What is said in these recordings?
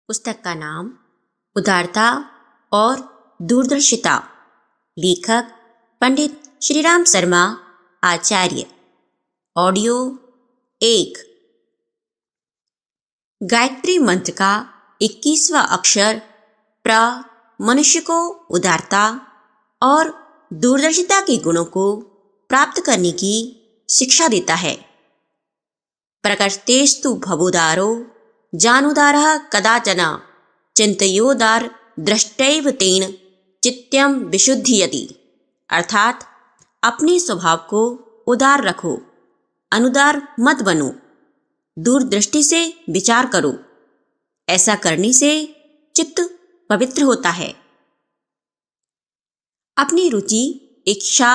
पुस्तक का नाम उदारता और दूरदर्शिता। लेखक पंडित श्रीराम शर्मा आचार्य। ऑडियो 1। गायत्री मंत्र का 21वां अक्षर प्र मनुष्य को उदारता और दूरदर्शिता के गुणों को प्राप्त करने की शिक्षा देता है। प्रकृतेस्तु भवोदारो जानुदारः कदाचन चिन्तयोदार दृष्टैव तेन चित्तम विशुद्धयति। अर्थात अपने स्वभाव को उदार रखो, अनुदार मत बनो, दूरदृष्टि से विचार करो। ऐसा करने से चित्त पवित्र होता है। अपनी रुचि, इच्छा,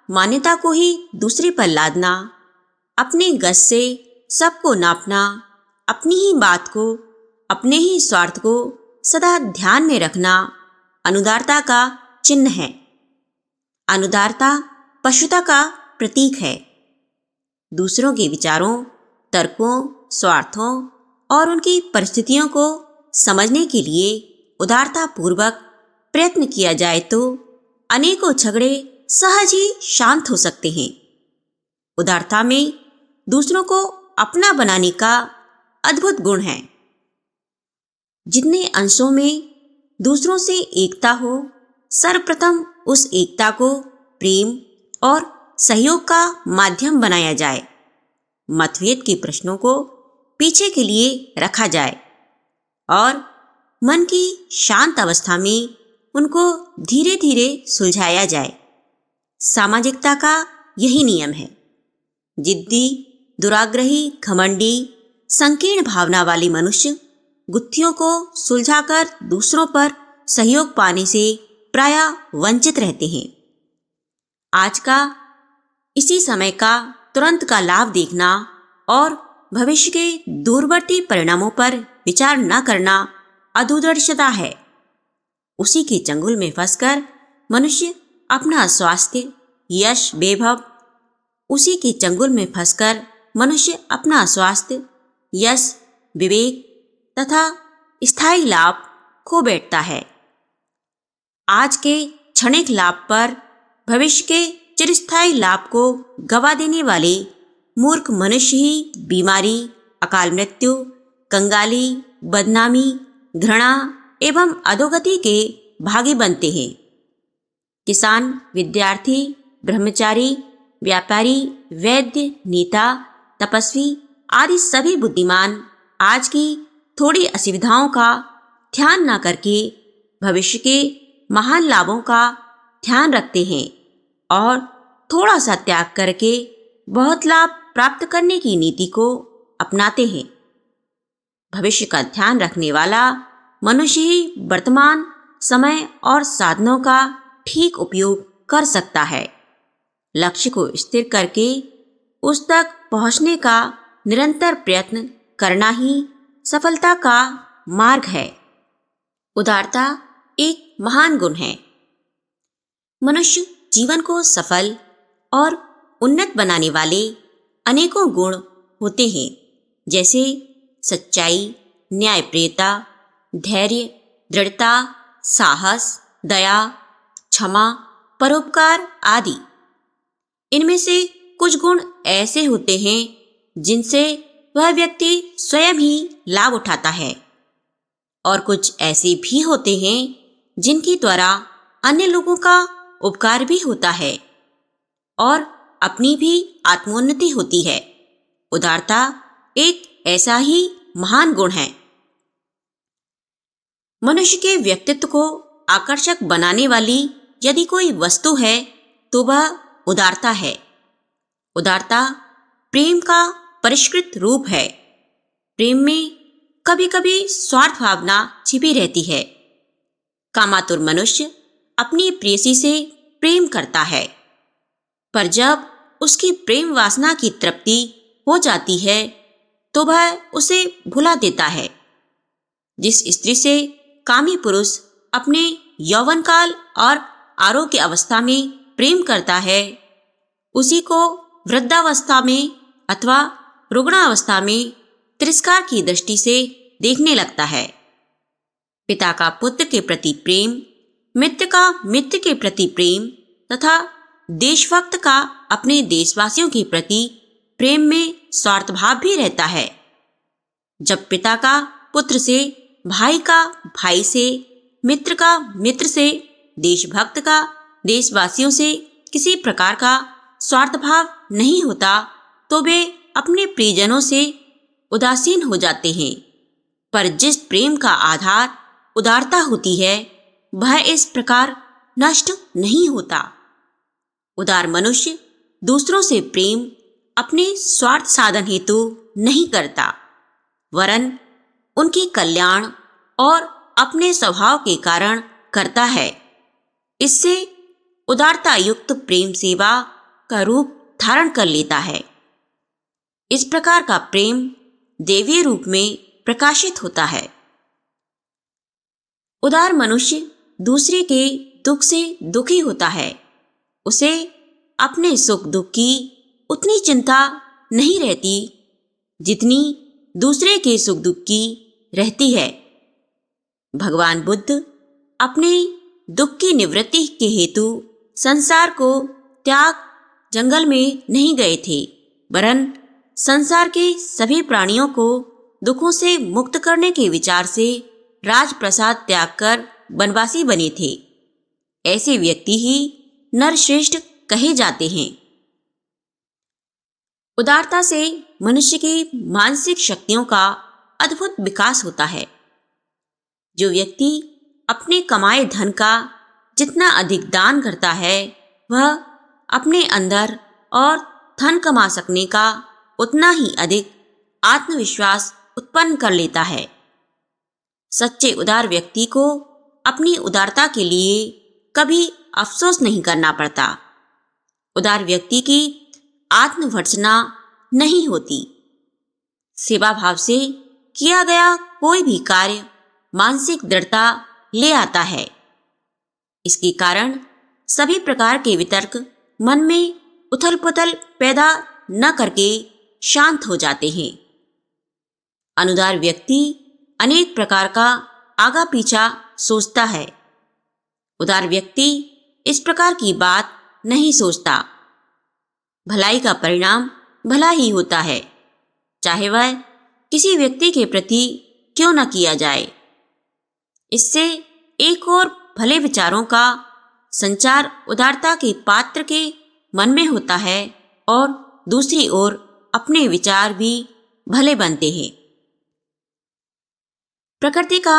मान्यता को ही दूसरे पर लादना, अपने गज से सबको नापना, अपनी ही बात को, अपने ही स्वार्थ को सदा ध्यान में रखना अनुदारता का चिन्ह है। अनुदारता पशुता का प्रतीक है। दूसरों के विचारों, तर्कों, स्वार्थों और उनकी परिस्थितियों को समझने के लिए उदारता पूर्वक प्रयत्न किया जाए तो अनेकों झगड़े सहज ही शांत हो सकते हैं। उदारता में दूसरों को अपना बनाने का अद्भुत गुण है। जितने अंशों में दूसरों से एकता हो, सर्वप्रथम उस एकता को प्रेम और सहयोग का माध्यम बनाया जाए। मतभेद के प्रश्नों को पीछे के लिए रखा जाए और मन की शांत अवस्था में उनको धीरे धीरे सुलझाया जाए। सामाजिकता का यही नियम है। जिद्दी, दुराग्रही, घमंडी, संकीर्ण भावना वाले मनुष्य गुत्थियों को सुलझाकर दूसरों पर सहयोग पाने से प्रायः वंचित रहते हैं। आज का इसी समय का तुरंत का लाभ देखना और भविष्य के दूरवर्ती परिणामों पर विचार न करना अदूरदर्शिता है। उसी के चंगुल में फंसकर मनुष्य अपना स्वास्थ्य, यश, वैभव उसी के चंगुल में फंसकर मनुष्य अपना स्वास्थ्य, यश, विवेक तथा स्थायी लाभ खो बैठता है। आज के क्षणिक लाभ पर भविष्य के चिरस्थायी लाभ को गवा देने वाले मूर्ख मनुष्य ही बीमारी, अकाल मृत्यु, कंगाली, बदनामी, घृणा एवं अधोगति के भागी बनते हैं। किसान, विद्यार्थी, ब्रह्मचारी, व्यापारी, वैद्य, नेता, तपस्वी आदि सभी बुद्धिमान आज की थोड़ी असुविधाओं का ध्यान न करके भविष्य के महान लाभों का ध्यान रखते हैं और थोड़ा सा त्याग करके बहुत लाभ प्राप्त करने की नीति को अपनाते हैं। भविष्य का ध्यान रखने वाला मनुष्य ही वर्तमान समय और साधनों का ठीक उपयोग कर सकता है। लक्ष्य को स्थिर करके उस तक पहुंचने का निरंतर प्रयत्न करना ही सफलता का मार्ग है। उदारता एक महान गुण है। मनुष्य जीवन को सफल और उन्नत बनाने वाले अनेकों गुण होते हैं, जैसे सच्चाई, न्यायप्रियता, धैर्य, दृढ़ता, साहस, दया, क्षमा, परोपकार आदि। इनमें से कुछ गुण ऐसे होते हैं जिनसे वह व्यक्ति स्वयं ही लाभ उठाता है और कुछ ऐसे भी होते हैं जिनके द्वारा अन्य लोगों का उपकार भी होता है और अपनी भी आत्मोन्नति होती है। उदारता एक ऐसा ही महान गुण है। मनुष्य के व्यक्तित्व को आकर्षक बनाने वाली यदि कोई वस्तु है तो वह उदारता है। उदारता प्रेम का परिष्कृत रूप है। प्रेम में कभी कभी स्वार्थ भावना छिपी रहती है। कामातुर मनुष्य अपनी प्रेयसी से प्रेम करता है, पर जब उसकी प्रेम वासना की तृप्ति हो जाती है तो वह उसे भुला देता है। जिस स्त्री से कामी पुरुष अपने यौवन काल और आरोग्य अवस्था में प्रेम करता है, उसी को वृद्धावस्था में अथवा रुग्णावस्था में तिरस्कार की दृष्टि से देखने लगता है। पिता का पुत्र के प्रति प्रेम, मित्र का मित्र के प्रति प्रेम तथा देशभक्त का अपने देशवासियों के प्रति प्रेम में स्वार्थ भाव भी रहता है। जब पिता का पुत्र से, भाई का भाई से, मित्र का मित्र से, देशभक्त का देशवासियों से किसी प्रकार का स्वार्थ भाव नहीं होता तो वे अपने प्रियजनों से उदासीन हो जाते हैं। पर जिस प्रेम का आधार उदारता होती है वह इस प्रकार नष्ट नहीं होता। उदार मनुष्य दूसरों से प्रेम अपने स्वार्थ साधन हेतु नहीं करता, वरन उनके कल्याण और अपने स्वभाव के कारण करता है। इससे उदारता युक्त प्रेम सेवा का रूप धारण कर लेता है। इस प्रकार का प्रेम दैवीय रूप में प्रकाशित होता है। उदार मनुष्य दूसरे के दुख से दुखी होता है। उसे अपने सुख दुख की उतनी चिंता नहीं रहती जितनी दूसरे के सुख दुख की रहती है। भगवान बुद्ध अपने दुख की निवृत्ति के हेतु संसार को त्याग जंगल में नहीं गए थे, वरन संसार के सभी प्राणियों को दुखों से मुक्त करने के विचार से राजप्रसाद त्याग कर वनवासी बने थे। ऐसे व्यक्ति ही नरश्रेष्ठ कहे जाते हैं। उदारता से मनुष्य की मानसिक शक्तियों का अद्भुत विकास होता है। जो व्यक्ति अपने कमाए धन का जितना अधिक दान करता है वह अपने अंदर और धन कमा सकने का उतना ही अधिक आत्मविश्वास उत्पन्न कर लेता है। सच्चे उदार व्यक्ति को अपनी उदारता के लिए कभी अफसोस नहीं करना पड़ता। उदार व्यक्ति की आत्मभर्त्सना नहीं होती। सेवा भाव से किया गया कोई भी कार्य मानसिक दृढ़ता ले आता है। इसके कारण सभी प्रकार के वितर्क मन में उथल पुथल पैदा न करके शांत हो जाते हैं। अनुदार व्यक्ति अनेक प्रकार का आगा पीछा सोचता है। उदार व्यक्ति इस प्रकार की बात नहीं सोचता। भलाई का परिणाम भला ही होता है, चाहे वह किसी व्यक्ति के प्रति क्यों न किया जाए। इससे एक और भले विचारों का संचार उदारता के पात्र के मन में होता है और दूसरी ओर अपने विचार भी भले बनते हैं। प्रकृति का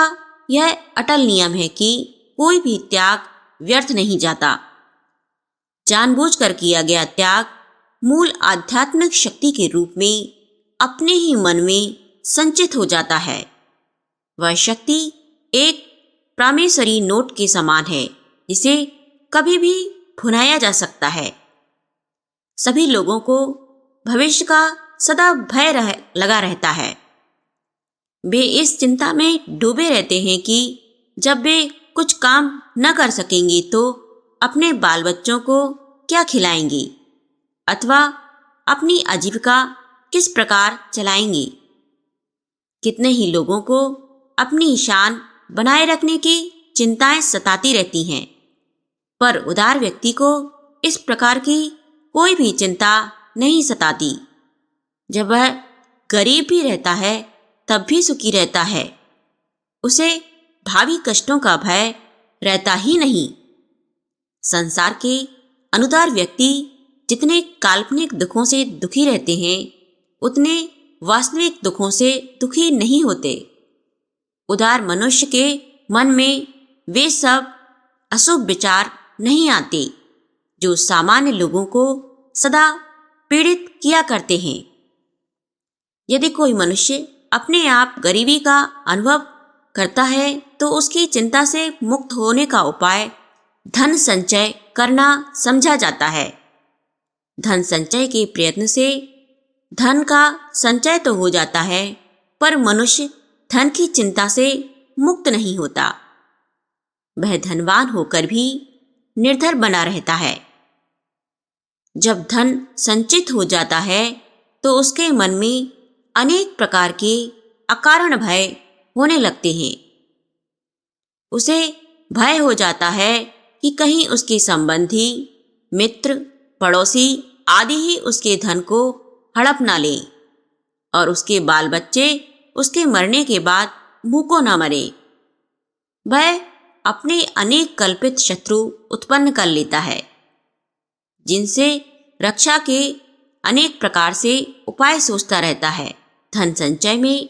यह अटल नियम है कि कोई भी त्याग व्यर्थ नहीं जाता। जानबूझकर किया गया त्याग मूल आध्यात्मिक शक्ति के रूप में अपने ही मन में संचित हो जाता है। वह शक्ति एक प्रामेश्वरी नोट के समान है जिसे कभी भी भुनाया जा सकता है। सभी लोगों को भविष्य का सदा भय लगा रहता है। वे इस चिंता में डूबे रहते हैं कि जब वे कुछ काम न कर सकेंगे तो अपने बाल बच्चों को क्या खिलाएंगी अथवा अपनी आजीविका किस प्रकार चलाएंगी। कितने ही लोगों को अपनी शान बनाए रखने की चिंताएं सताती रहती हैं, पर उदार व्यक्ति को इस प्रकार की कोई भी चिंता नहीं सताती। जब वह गरीब भी रहता है तब भी सुखी रहता है। उसे भावी कष्टों का भय रहता ही नहीं। संसार के अनुदार व्यक्ति जितने काल्पनिक दुखों से दुखी रहते हैं उतने वास्तविक दुखों से दुखी नहीं होते। उदार मनुष्य के मन में वे सब अशुभ विचार नहीं आते जो सामान्य लोगों को सदा पीड़ित किया करते हैं। यदि कोई मनुष्य अपने आप गरीबी का अनुभव करता है तो उसकी चिंता से मुक्त होने का उपाय धन संचय करना समझा जाता है। धन संचय के प्रयत्न से धन का संचय तो हो जाता है, पर मनुष्य धन की चिंता से मुक्त नहीं होता। वह धनवान होकर भी निर्धर बना रहता है। जब धन संचित हो जाता है तो उसके मन में अनेक प्रकार के अकारण भय होने लगते हैं। उसे भय हो जाता है कि कहीं उसके संबंधी, मित्र, पड़ोसी आदि ही उसके धन को हड़प ना लें और उसके बाल बच्चे उसके मरने के बाद भूखों ना मरे। वह अपने अनेक कल्पित शत्रु उत्पन्न कर लेता है, जिनसे रक्षा के अनेक प्रकार से उपाय सोचता रहता है। धन संचय में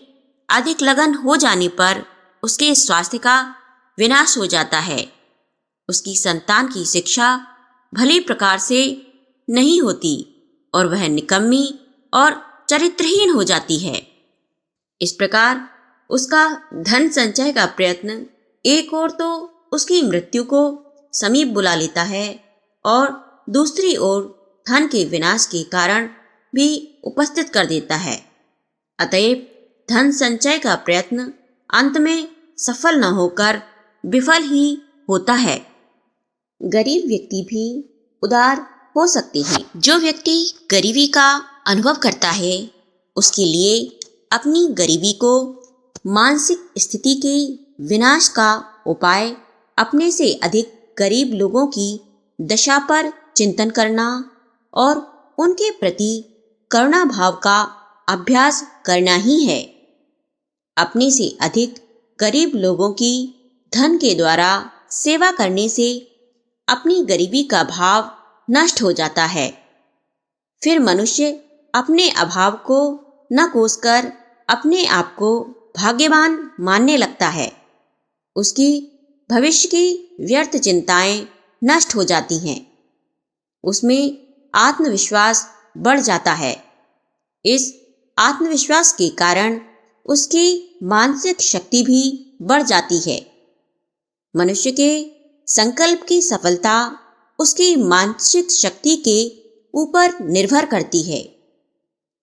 अधिक लगन हो जाने पर उसके स्वास्थ्य का विनाश हो जाता है। उसकी संतान की शिक्षा भली प्रकार से नहीं होती और वह निकम्मी और चरित्रहीन हो जाती है। इस प्रकार उसका धन संचय का प्रयत्न एक ओर तो उसकी मृत्यु को समीप बुला लेता है और दूसरी ओर धन के विनाश के कारण भी उपस्थित कर देता है। अतएव धन संचय का प्रयत्न अंत में सफल न होकर विफल ही होता है। गरीब व्यक्ति भी उदार हो सकते हैं। जो व्यक्ति गरीबी का अनुभव करता है, उसके लिए अपनी गरीबी को मानसिक स्थिति के विनाश का उपाय अपने से अधिक गरीब लोगों की दशा पर चिंतन करना और उनके प्रति करुणा भाव का अभ्यास करना ही है। अपने से अधिक गरीब लोगों की धन के द्वारा सेवा करने से अपनी गरीबी का भाव नष्ट हो जाता है। फिर मनुष्य अपने अभाव को न कोसकर अपने आप को भाग्यवान मानने लगता है। उसकी भविष्य की व्यर्थ चिंताएं नष्ट हो जाती हैं। उसमें आत्मविश्वास बढ़ जाता है। इस आत्मविश्वास के कारण उसकी मानसिक शक्ति भी बढ़ जाती है। मनुष्य के संकल्प की सफलता उसकी मानसिक शक्ति के ऊपर निर्भर करती है।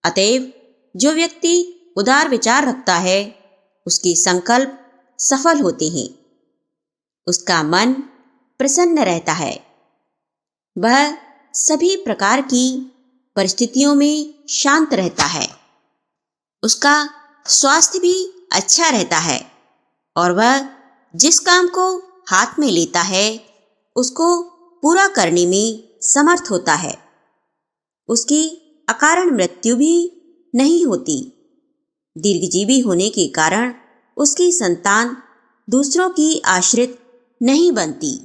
अतएव जो व्यक्ति उदार विचार रखता है, उसके संकल्प सफल होते हैं। उसका मन प्रसन्न रहता है। वह सभी प्रकार की परिस्थितियों में शांत रहता है। उसका स्वास्थ्य भी अच्छा रहता है और वह जिस काम को हाथ में लेता है उसको पूरा करने में समर्थ होता है। उसकी अकारण मृत्यु भी नहीं होती। दीर्घजीवी होने के कारण उसकी संतान दूसरों की आश्रित नहीं बनती।